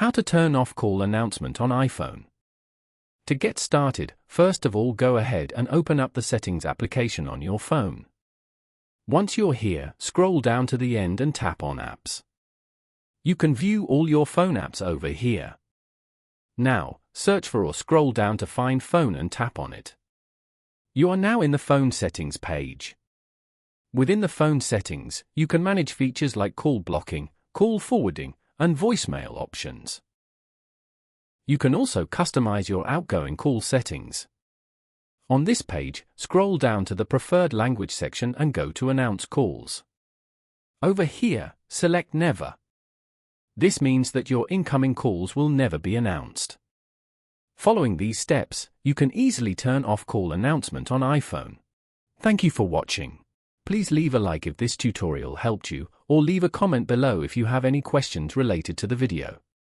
How to turn off call announcement on iPhone. To get started, first of all go ahead and open up the Settings application on your phone. Once you're here, scroll down to the end and tap on Apps. You can view all your phone apps over here. Now, search for or scroll down to find Phone and tap on it. You are now in the Phone Settings page. Within the Phone Settings, you can manage features like call blocking, call forwarding, and voicemail options. You can also customize your outgoing call settings. On this page, scroll down to the Preferred Language section and go to Announce Calls. Over here, select Never. This means that your incoming calls will never be announced. Following these steps, you can easily turn off call announcement on iPhone. Thank you for watching. Please leave a like if this tutorial helped you, or leave a comment below if you have any questions related to the video.